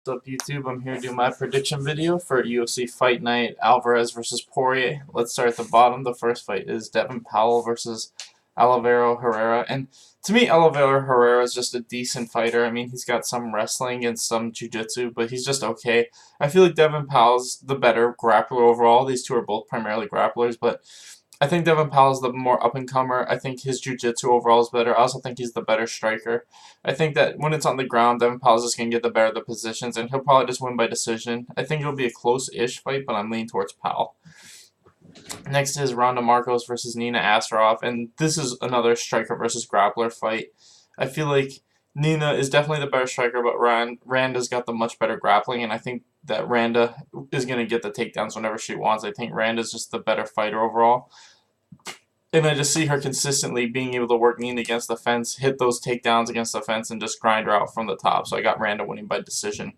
up, YouTube? I'm here to do my prediction video for UFC Fight Night Alvarez versus Poirier. Let's start at the bottom. The first fight is Devin Powell versus Alvaro Herrera. And to me, Alvaro Herrera is just a decent fighter. I mean, he's got some wrestling and some jiu-jitsu, but he's just okay. I feel like Devin Powell's the better grappler overall. These two are both primarily grapplers, but I think Devin Powell's the more up-and-comer. I think his jiu-jitsu overall is better. I also think he's the better striker. I think that when it's on the ground, Devin Powell's just going to get the better of the positions, and he'll probably just win by decision. I think it'll be a close-ish fight, but I'm leaning towards Powell. Next is Ronda Marcos versus Nina Asarov, and this is another striker versus grappler fight. I feel like Nina is definitely the better striker, but Randa's got the much better grappling, and I think that Randa is going to get the takedowns whenever she wants. I think Randa's just the better fighter overall. And I just see her consistently being able to work Nina against the fence, hit those takedowns against the fence, and just grind her out from the top. So I got Randa winning by decision.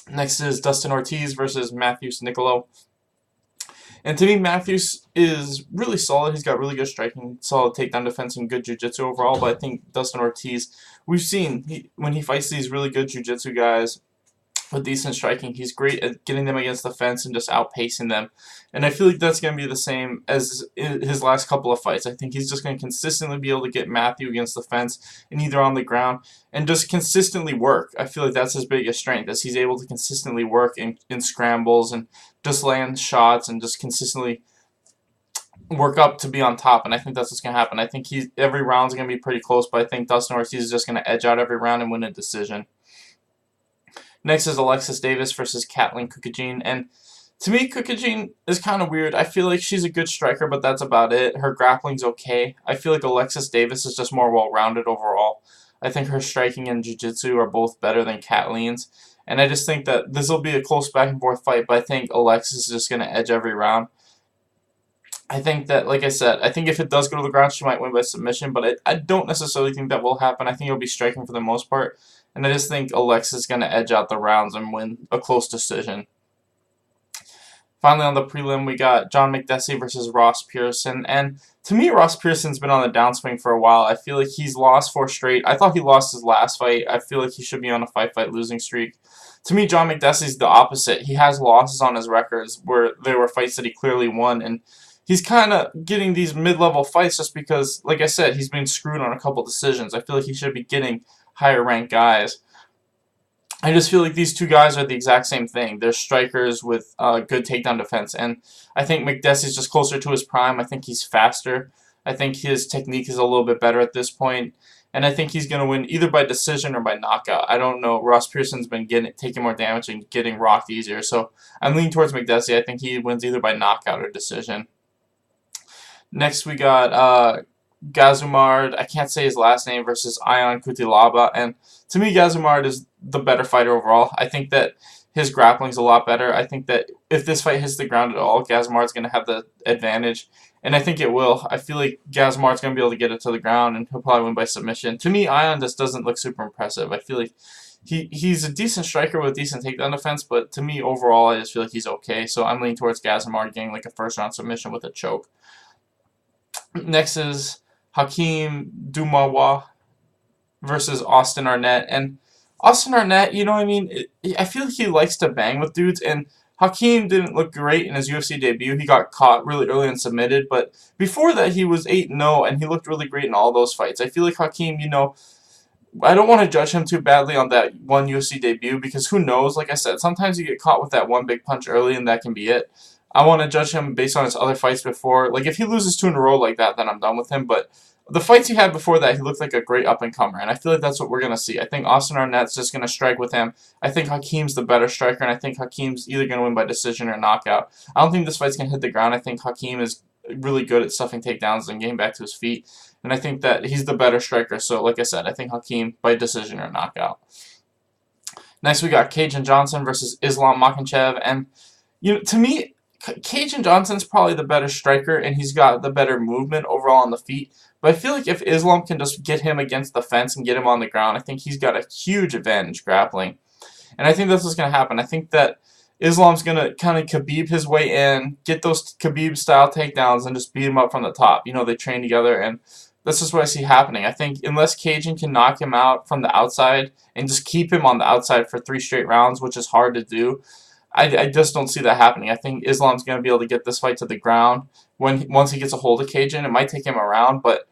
Next is Dustin Ortiz versus Matthews Nicolau. And to me, Matthews is really solid. He's got really good striking, solid takedown defense, and good jiu-jitsu overall. But I think Dustin Ortiz, we've seen when he fights these really good jiu-jitsu guys with decent striking, he's great at getting them against the fence and just outpacing them. And I feel like that's going to be the same as in his last couple of fights. I think he's just going to consistently be able to get Matthew against the fence and either on the ground and just consistently work. I feel like that's his biggest strength, is he's able to consistently work in scrambles and just land shots and just consistently work up to be on top. And I think that's what's going to happen. I think every round's going to be pretty close, but I think Dustin Ortiz is just going to edge out every round and win a decision. Next is Alexis Davis versus Katlyn Chookagian, and to me, Chookagian is kind of weird. I feel like she's a good striker, but that's about it. Her grappling's okay. I feel like Alexis Davis is just more well-rounded overall. I think her striking and jiu-jitsu are both better than Katlyn's, and I just think that this will be a close back-and-forth fight, but I think Alexis is just going to edge every round. I think that, like I said, I think if it does go to the ground, she might win by submission, but I don't necessarily think that will happen. I think it'll be striking for the most part, and I just think Alexis is going to edge out the rounds and win a close decision. Finally, on the prelim, we got John Makdessi versus Ross Pearson, and to me, Ross Pearson's been on the downswing for a while. I feel like he's lost 4 straight. I thought he lost his last fight. I feel like he should be on a 5-fight losing streak. To me, John Makdessi's the opposite. He has losses on his records where there were fights that he clearly won, and he's kind of getting these mid-level fights just because, like I said, he's been screwed on a couple decisions. I feel like he should be getting higher-ranked guys. I just feel like these two guys are the exact same thing. They're strikers with good takedown defense, and I think Makdessi's just closer to his prime. I think he's faster. I think his technique is a little bit better at this point, and I think he's going to win either by decision or by knockout. I don't know. Ross Pearson's been taking more damage and getting rocked easier, so I'm leaning towards Makdessi. I think he wins either by knockout or decision. Next, we got Gazumard, I can't say his last name, versus Ion Cutelaba, and to me, Gazumard is the better fighter overall. I think that his grappling's a lot better. I think that if this fight hits the ground at all, Gazumard's going to have the advantage, and I think it will. I feel like Gazumard's going to be able to get it to the ground, and he'll probably win by submission. To me, Ion just doesn't look super impressive. I feel like he's a decent striker with decent takedown defense, but to me, overall, I just feel like he's okay, so I'm leaning towards Gazumard getting like a first-round submission with a choke. Next is Hakeem Dumawa versus Austin Arnett, and Austin Arnett, you know what I mean, I feel like he likes to bang with dudes, and Hakeem didn't look great in his UFC debut. He got caught really early and submitted, but before that he was 8-0, and he looked really great in all those fights. I feel like Hakeem, you know, I don't want to judge him too badly on that one UFC debut, because who knows, like I said, sometimes you get caught with that one big punch early and that can be it. I want to judge him based on his other fights before. Like, if he loses 2 in a row like that, then I'm done with him, but the fights he had before that, he looked like a great up-and-comer, and I feel like that's what we're going to see. I think Austin Arnett's just going to strike with him. I think Hakeem's the better striker, and I think Hakeem's either going to win by decision or knockout. I don't think this fight's going to hit the ground. I think Hakeem is really good at stuffing takedowns and getting back to his feet, and I think that he's the better striker. So, like I said, I think Hakeem by decision or knockout. Next, we got Cajun Johnson versus Islam Makhachev, and you know, to me, Cajun Johnson's probably the better striker, and he's got the better movement overall on the feet. But I feel like if Islam can just get him against the fence and get him on the ground, I think he's got a huge advantage grappling. And I think that's what's going to happen. I think that Islam's going to kind of Khabib his way in, get those Khabib-style takedowns, and just beat him up from the top. You know, they train together, and This is what I see happening. I think unless Cajun can knock him out from the outside and just keep him on the outside for 3 straight rounds, which is hard to do, I just don't see that happening. I think Islam's going to be able to get this fight to the ground once he gets a hold of Cajun. It might take him a round, but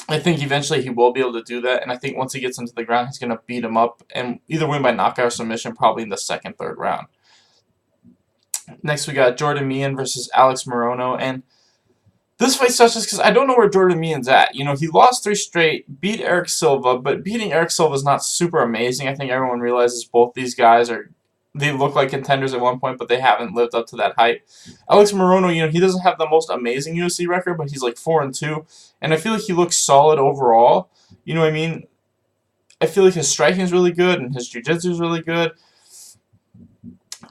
I think eventually he will be able to do that, and I think once he gets into the ground, he's going to beat him up and either win by knockout or submission, probably in the second, third round. Next, we got Jordan Meehan versus Alex Morono, and this fight sucks just because I don't know where Jordan Meehan's at. You know, he lost 3 straight, beat Eric Silva, but beating Eric Silva is not super amazing. I think everyone realizes both these guys they look like contenders at one point, but they haven't lived up to that hype. Alex Morono, you know, he doesn't have the most amazing UFC record, but he's like 4-2, and I feel like he looks solid overall. You know what I mean? I feel like his striking is really good, and his jiu-jitsu is really good.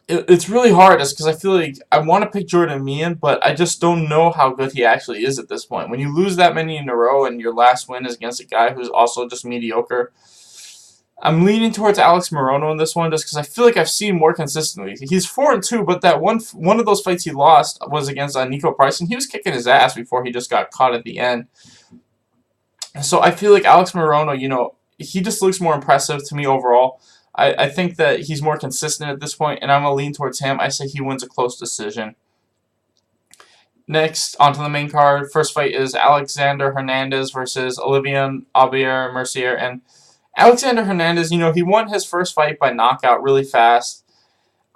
It's really hard just because I feel like I want to pick Jordan Meehan, but I just don't know how good he actually is at this point. When you lose that many in a row and your last win is against a guy who's also just mediocre, I'm leaning towards Alex Morono in this one just because I feel like I've seen more consistently. He's 4-2, but that one of those fights he lost was against Nico Price, and he was kicking his ass before he just got caught at the end. So I feel like Alex Morono, you know, he just looks more impressive to me overall. I think that he's more consistent at this point, and I'm going to lean towards him. I say he wins a close decision. Next, onto the main card. First fight is Alexander Hernandez versus Olivier Mercier. And Alexander Hernandez, you know, he won his first fight by knockout really fast.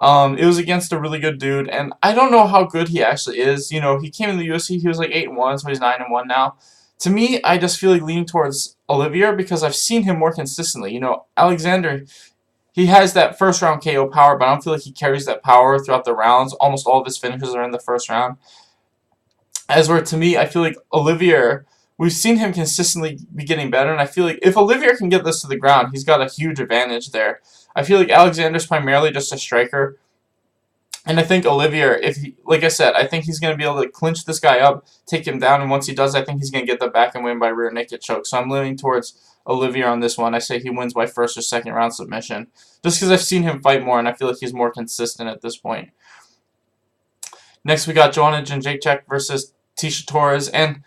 It was against a really good dude, and I don't know how good he actually is. You know, he came in the UFC, he was like 8-1, so he's 9-1 now. To me, I just feel like leaning towards Olivier because I've seen him more consistently. You know, Alexander, he has that first round KO power, but I don't feel like he carries that power throughout the rounds. Almost all of his finishes are in the first round. As where, to me, I feel like Olivier, we've seen him consistently be getting better, and I feel like if Olivier can get this to the ground, he's got a huge advantage there. I feel like Alexander's primarily just a striker, and I think Olivier, like I said, I think he's going to be able to clinch this guy up, take him down, and once he does, I think he's going to get the back and win by rear naked choke. So I'm leaning towards Olivier on this one. I say he wins by first or second round submission, just because I've seen him fight more, and I feel like he's more consistent at this point. Next, we got Joanna Jędrzejczyk versus Tecia Torres, and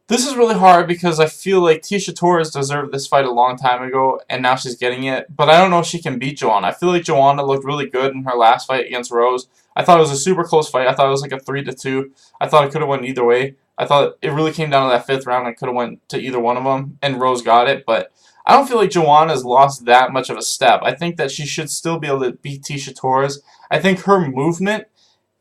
this is really hard because I feel like Tecia Torres deserved this fight a long time ago, and now she's getting it, but I don't know if she can beat Joanna. I feel like Joanna looked really good in her last fight against Rose. I thought it was a super close fight. I thought it was like a 3-2. I thought it could have went either way. I thought it really came down to that 5th round. I could have went to either one of them, and Rose got it, but I don't feel like Joanna's lost that much of a step. I think that she should still be able to beat Tecia Torres. I think her movement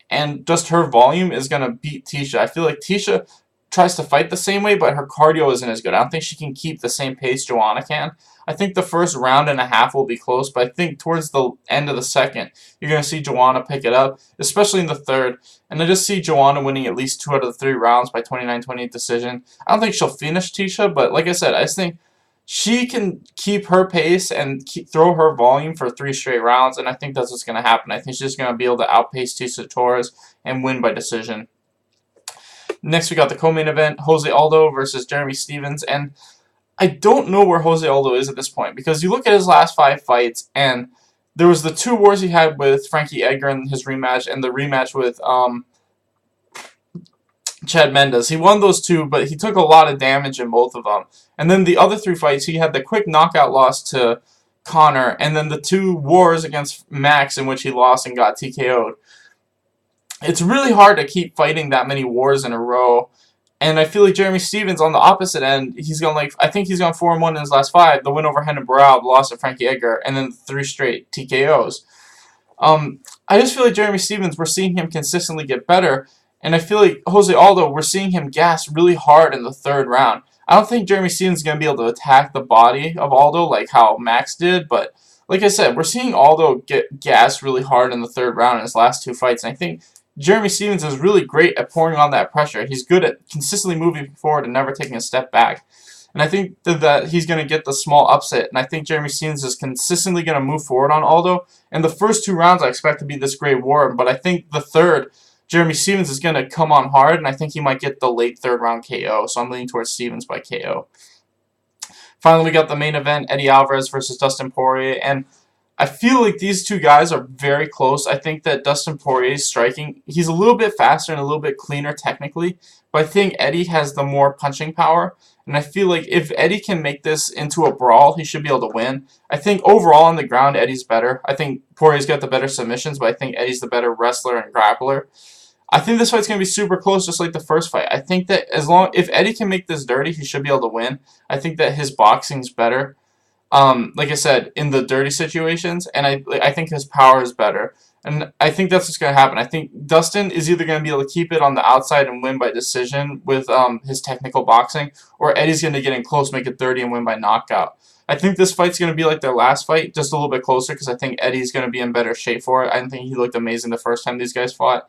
and just her volume is going to beat Tecia. I feel like Tecia tries to fight the same way, but her cardio isn't as good. I don't think she can keep the same pace Joanna can. I think the first round and a half will be close, but I think towards the end of the second, you're going to see Joanna pick it up, especially in the third. And I just see Joanna winning at least 2 out of the 3 rounds by 29-28 decision. I don't think she'll finish Tecia, but like I said, I just think she can keep her pace and throw her volume for 3 straight rounds, and I think that's what's going to happen. I think she's going to be able to outpace Tecia Torres and win by decision. Next, we got the co-main event, Jose Aldo versus Jeremy Stephens, and I don't know where Jose Aldo is at this point, because you look at his last 5 fights, and there was the 2 wars he had with Frankie Edgar in his rematch, and the rematch with Chad Mendes. He won those 2, but he took a lot of damage in both of them. And then the other 3 fights, he had the quick knockout loss to Conor, and then the 2 wars against Max in which he lost and got TKO'd. It's really hard to keep fighting that many wars in a row. And I feel like Jeremy Stephens on the opposite end, I think he's gone 4-1 in his last 5. The win over Renan Barao, the loss of Frankie Edgar, and then 3 straight TKOs. I just feel like Jeremy Stephens, we're seeing him consistently get better. And I feel like Jose Aldo, we're seeing him gas really hard in the 3rd round. I don't think Jeremy Stephens is going to be able to attack the body of Aldo like how Max did, but like I said, we're seeing Aldo get gassed really hard in the 3rd round in his last 2 fights, and I think Jeremy Stephens is really great at pouring on that pressure. He's good at consistently moving forward and never taking a step back. And I think that he's going to get the small upset, and I think Jeremy Stephens is consistently going to move forward on Aldo. And the first 2 rounds I expect to be this great war, but I think the 3rd, Jeremy Stephens is going to come on hard, and I think he might get the late 3rd round KO, so I'm leaning towards Stephens by KO. Finally, we got the main event, Eddie Alvarez versus Dustin Poirier, and I feel like these two guys are very close. I think that Dustin Poirier's striking, he's a little bit faster and a little bit cleaner technically, but I think Eddie has the more punching power. And I feel like if Eddie can make this into a brawl, he should be able to win. I think overall on the ground, Eddie's better. I think Poirier's got the better submissions, but I think Eddie's the better wrestler and grappler. I think this fight's going to be super close, just like the first fight. I think that if Eddie can make this dirty, he should be able to win. I think that his boxing's better. Like I said, in the dirty situations, and I think his power is better. And I think that's what's going to happen. I think Dustin is either going to be able to keep it on the outside and win by decision with his technical boxing, or Eddie's going to get in close, make it 30, and win by knockout. I think this fight's going to be like their last fight, just a little bit closer, because I think Eddie's going to be in better shape for it. I think he looked amazing the first time these guys fought.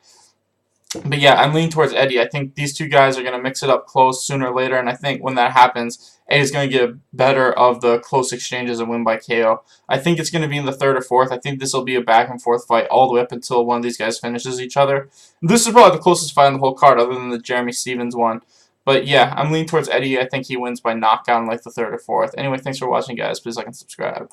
But yeah, I'm leaning towards Eddie. I think these two guys are going to mix it up close sooner or later, and I think when that happens, Eddie's going to get better of the close exchanges and win by KO. I think it's going to be in the third or fourth. I think this will be a back-and-forth fight all the way up until one of these guys finishes each other. This is probably the closest fight on the whole card, other than the Jeremy Stephens one. But yeah, I'm leaning towards Eddie. I think he wins by knockout in like the third or fourth. Anyway, thanks for watching, guys. Please like and subscribe.